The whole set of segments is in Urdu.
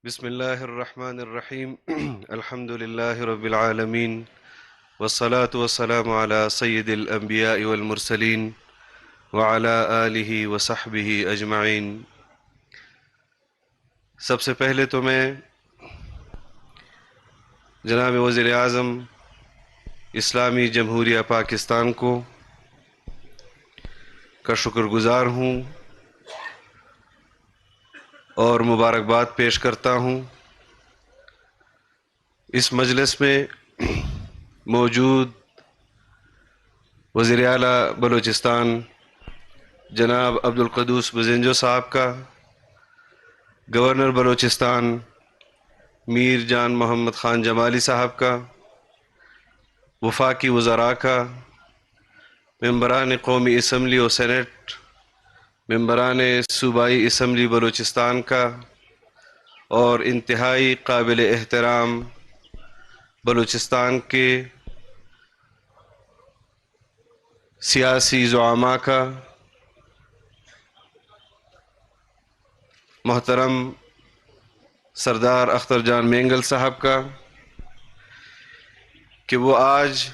بسم اللہ الرحمن الرحیم الحمد للہ رب العالمین والصلاة والسلام علی سید الانبیاء والمرسلین وعلی آلہ وصحبہ اجمعین۔ سب سے پہلے تو میں جناب وزیر اعظم اسلامی جمہوریہ پاکستان کو کا شکر گزار ہوں اور مبارکباد پیش کرتا ہوں۔ اس مجلس میں موجود وزیر اعلیٰ بلوچستان جناب عبدالقدوس بزنجو صاحب کا، گورنر بلوچستان میر جان محمد خان جمالی صاحب کا، وفاقی وزراء کا، ممبران قومی اسمبلی و سینٹ، ممبران صوبائی اسمبلی بلوچستان کا، اور انتہائی قابل احترام بلوچستان کے سیاسی زعماء کا، محترم سردار اختر جان مینگل صاحب کا، کہ وہ آج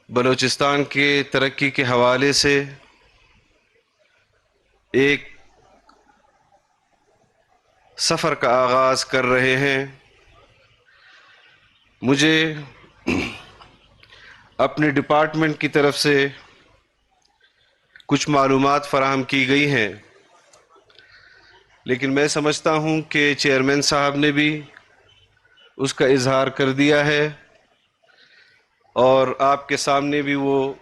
بلوچستان کے ترقی کے حوالے سے ایک سفر کا آغاز کر رہے ہیں۔ مجھے اپنے ڈپارٹمنٹ کی طرف سے کچھ معلومات فراہم کی گئی ہیں، لیکن میں سمجھتا ہوں کہ چیئرمین صاحب نے بھی اس کا اظہار کر دیا ہے اور آپ کے سامنے بھی وہ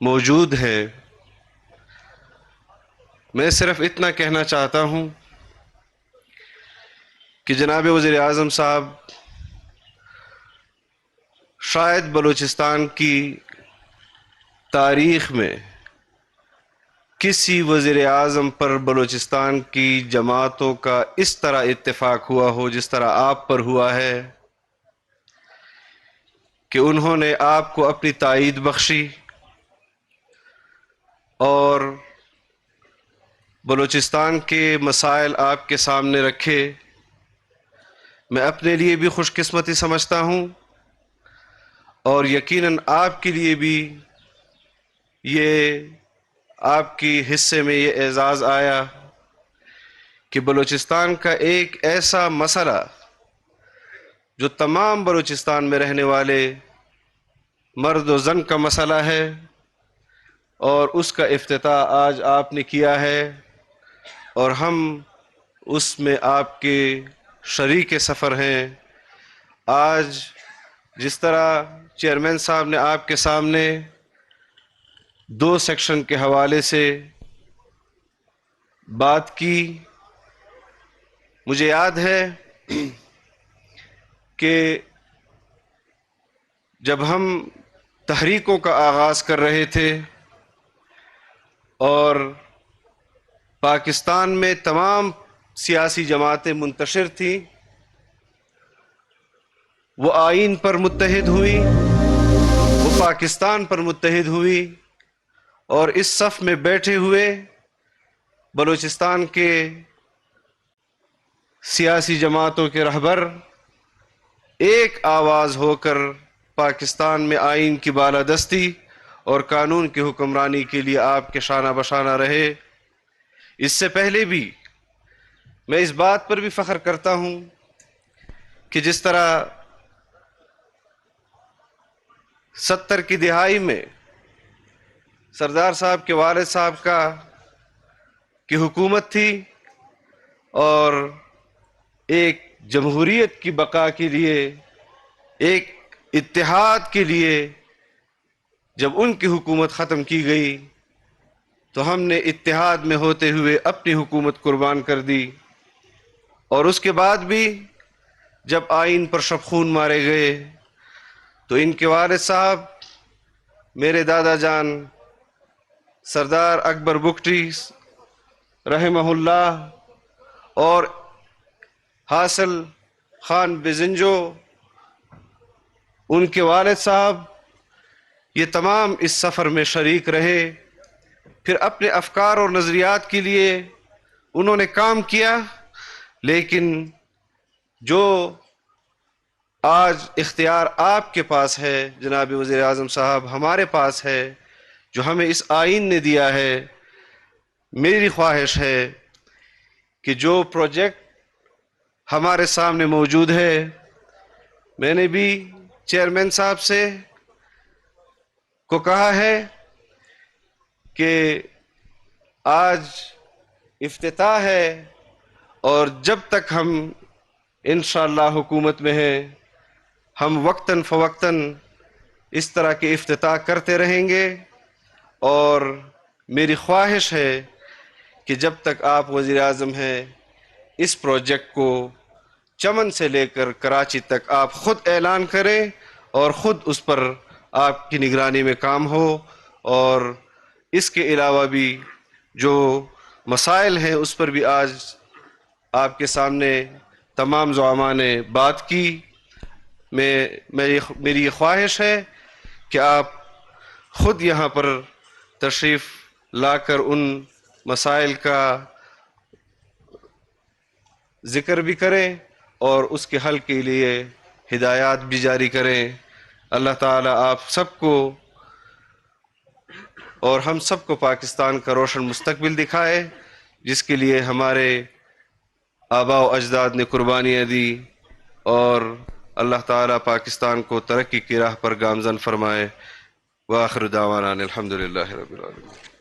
موجود ہے۔ میں صرف اتنا کہنا چاہتا ہوں کہ جناب وزیر اعظم صاحب شاید بلوچستان کی تاریخ میں کسی وزیر اعظم پر بلوچستان کی جماعتوں کا اس طرح اتفاق ہوا ہو جس طرح آپ پر ہوا ہے، کہ انہوں نے آپ کو اپنی تائید بخشی اور بلوچستان کے مسائل آپ کے سامنے رکھے۔ میں اپنے لیے بھی خوش قسمتی سمجھتا ہوں اور یقیناً آپ کے لیے بھی یہ آپ کی حصے میں یہ اعزاز آیا کہ بلوچستان کا ایک ایسا مسئلہ جو تمام بلوچستان میں رہنے والے مرد و زن کا مسئلہ ہے، اور اس کا افتتاح آج آپ نے کیا ہے، اور ہم اس میں آپ کے شریک سفر ہیں۔ آج جس طرح چیئرمین صاحب نے آپ کے سامنے 2 سیکشن کے حوالے سے بات کی، مجھے یاد ہے کہ جب ہم تحریکوں کا آغاز کر رہے تھے اور پاکستان میں تمام سیاسی جماعتیں منتشر تھیں، وہ آئین پر متحد ہوئی، وہ پاکستان پر متحد ہوئی، اور اس صف میں بیٹھے ہوئے بلوچستان کے سیاسی جماعتوں کے رہبر ایک آواز ہو کر پاکستان میں آئین کی بالادستی اور قانون کی حکمرانی کے لیے آپ کے شانہ بشانہ رہے۔ اس سے پہلے بھی میں اس بات پر بھی فخر کرتا ہوں کہ جس طرح 70 کی دہائی میں سردار صاحب کے والد صاحب کی حکومت تھی، اور ایک جمہوریت کی بقا کے لیے، ایک اتحاد کے لیے جب ان کی حکومت ختم کی گئی تو ہم نے اتحاد میں ہوتے ہوئے اپنی حکومت قربان کر دی، اور اس کے بعد بھی جب آئین پر شب خون مارے گئے تو ان کے والد صاحب میرے دادا جان سردار اکبر بگٹی رحمہ اللہ اور حاصل خان بزنجو، ان کے والد صاحب، یہ تمام اس سفر میں شریک رہے۔ پھر اپنے افکار اور نظریات کے لیے انہوں نے کام کیا، لیکن جو آج اختیار آپ کے پاس ہے جناب وزیر اعظم صاحب، ہمارے پاس ہے، جو ہمیں اس آئین نے دیا ہے، میری خواہش ہے کہ جو پروجیکٹ ہمارے سامنے موجود ہے، میں نے بھی چیئرمین صاحب سے کو کہا ہے کہ آج افتتاح ہے، اور جب تک ہم انشاءاللہ حکومت میں ہیں، ہم وقتاً فوقتاً اس طرح کے افتتاح کرتے رہیں گے، اور میری خواہش ہے کہ جب تک آپ وزیر اعظم ہیں، اس پروجیکٹ کو چمن سے لے کر کراچی تک آپ خود اعلان کریں اور خود اس پر آپ کی نگرانی میں کام ہو، اور اس کے علاوہ بھی جو مسائل ہیں اس پر بھی آج آپ کے سامنے تمام زعماء نے بات کی۔ میری یہ خواہش ہے کہ آپ خود یہاں پر تشریف لا کر ان مسائل کا ذکر بھی کریں اور اس کے حل کے لیے ہدایات بھی جاری کریں۔ اللہ تعالیٰ آپ سب کو اور ہم سب کو پاکستان کا روشن مستقبل دکھائے، جس کے لیے ہمارے آباء و اجداد نے قربانیاں دی، اور اللہ تعالیٰ پاکستان کو ترقی کی راہ پر گامزن فرمائے۔ وآخر دعوانا الحمدللہ رب العالمین۔